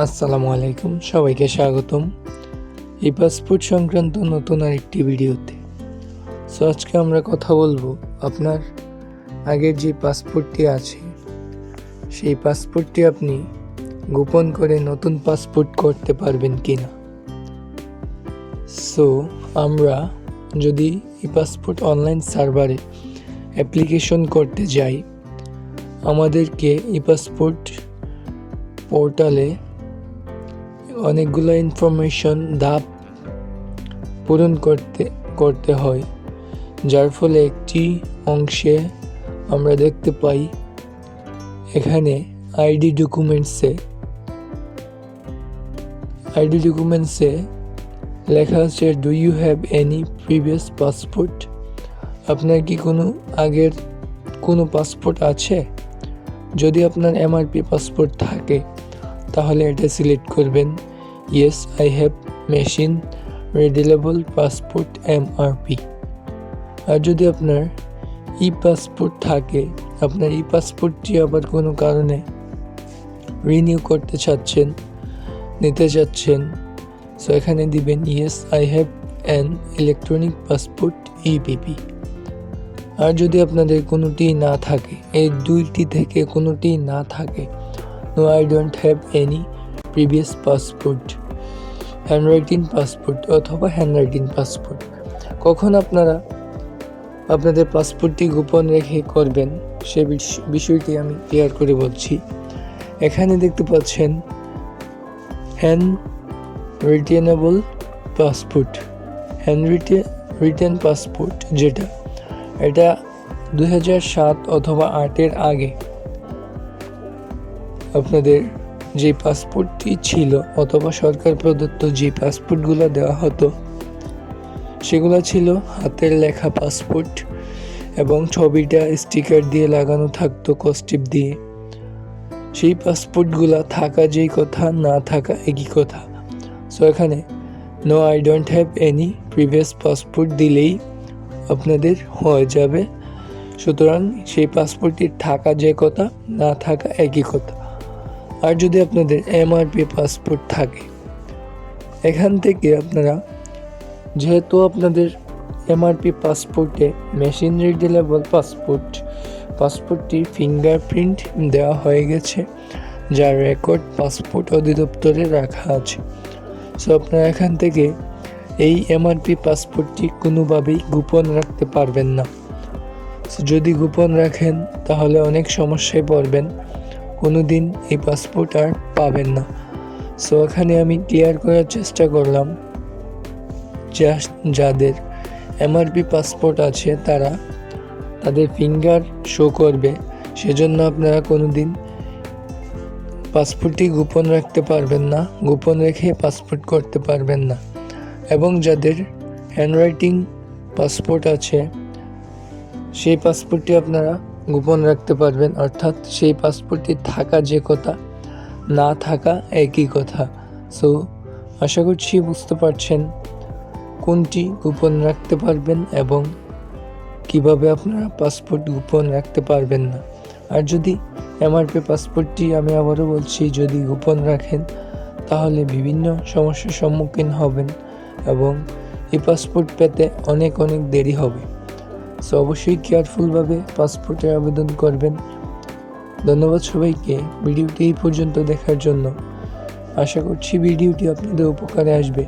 আসসালামু আলাইকুম, সবাইকে স্বাগতম এই পাসপোর্ট সংক্রান্ত নতুন আরেকটি ভিডিওতে। সো আজকে আমরা কথা বলবো আপনার আগের যে পাসপোর্টটি আছে সেই পাসপোর্টটি আপনি গোপন করে নতুন পাসপোর্ট করতে পারবেন কিনা। সো আমরা যদি এই পাসপোর্ট অনলাইন সার্ভারে অ্যাপ্লিকেশন করতে যাই, আমাদেরকে এই পাসপোর্ট পোর্টালে অনেকগুলো ইনফরমেশন ধাপ পূরণ করতে হয়, যার ফলে একটি অংশে আমরা দেখতে পাই এখানে আইডি ডকুমেন্টসে লেখা আছে do you have any previous passport. আপনার কি আগের কোনো পাসপোর্ট আছে? যদি আপনার এমআরপি পাসপোর্ট থাকে তাহলে এটা সিলেক্ট করবেন yes I have machine readable passport MRP. আর যদি আপনার ই পাসপোর্ট থাকে, আপনার ই পাসপোর্টটি আবার কোনো কারণে রিনিউ করতে নিতে চাচ্ছেন, সো এখানে দিবেন yes I have an electronic passport EPP. আর যদি আপনাদের কোনোটি না থাকে, এই দুইটি থেকে কোনোটি না থাকে, no I don't have any previous passport, handwriting passport অথবা হ্যান্ডরাইটিং পাসপোর্ট। কখন আপনারা আপনাদের পাসপোর্টটি গোপন রেখে করবেন সে বিষয়টি আমি ক্লিয়ার করে বলছি। এখানে দেখতে পাচ্ছেন হ্যান্ড রিটেনেবল পাসপোর্ট, রিটেন পাসপোর্ট, এটা 2007 অথবা 2008 আগে আপনাদের যে পাসপোর্টটি ছিল অথবা সরকার প্রদত্ত যে পাসপোর্টগুলো দেওয়া হতো সেগুলো ছিল হাতের লেখা পাসপোর্ট এবং ছবিটা স্টিকার দিয়ে লাগানো থাকতো কস্টিপ দিয়ে। সেই পাসপোর্টগুলো থাকা যেই কথা, না থাকা একই কথা। সো এখানে no I don't have any previous passport দিলেই আপনাদের হয়ে যাবে। সুতরাং সেই পাসপোর্টটির থাকা যে কথা, না থাকা একই কথা। আর যদি আপনাদের এমআরপি পাসপোর্ট থাকে, এখান থেকে আপনারা যেহেতু আপনাদের এমআরপি পাসপোর্টে মেশিন রিডেলেবল পাসপোর্টটির ফিঙ্গারপ্রিন্ট দেওয়া হয়ে গেছে, যার রেকর্ড পাসপোর্ট অধিদপ্তরে রাখা আছে। সো আপনারা এখান থেকে এই এমআরপি পাসপোর্টটি কোনোভাবেই গোপন রাখতে পারবেন না। যদি গোপন রাখেন তাহলে অনেক সমস্যায় পড়বেন, কোনো দিন এই পাসপোর্ট আর পাবেন না। সো এখানে আমি ক্লিয়ার করার চেষ্টা করলাম যাদের এমআরপি পাসপোর্ট আছে তারা তাদের ফিঙ্গার শো করবে, সেজন্য আপনারা কোনো দিন পাসপোর্টটি গোপন রাখতে পারবেন না, গোপন রেখে পাসপোর্ট করতে পারবেন না। এবং যাদের হ্যান্ডরাইটিং পাসপোর্ট আছে সেই পাসপোর্টটি আপনারা গোপন রাখতে পারবেন, অর্থাৎ সেই পাসপোর্টটি থাকা যে কথা, না থাকা একই কথা। সো আশা করছি বুঝতে পারছেন কোনটি গোপন রাখতে পারবেন এবং কিভাবে আপনারা পাসপোর্ট গোপন রাখতে পারবেন না। আর যদি এমআরপি পাসপোর্টটি, আমি আবারও বলছি, যদি গোপন রাখেন তাহলে বিভিন্ন সমস্যার সম্মুখীন হবেন এবং এই পাসপোর্ট পেতে অনেক দেরি হবে। সো অবশ্যই কেয়ারফুলভাবে পাসপোর্টের আবেদন করবেন। ধন্যবাদ সবাইকে ভিডিওটি এই পর্যন্ত দেখার জন্য। আশা করছি ভিডিওটি আপনাদের উপকারে আসবে।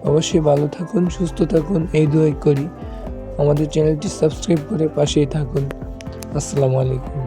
অবশ্যই ভালো থাকুন, সুস্থ থাকুন, এই দোয়াই করি। আমাদের চ্যানেলটি সাবস্ক্রাইব করে পাশেই থাকুন। আসসালামু আলাইকুম।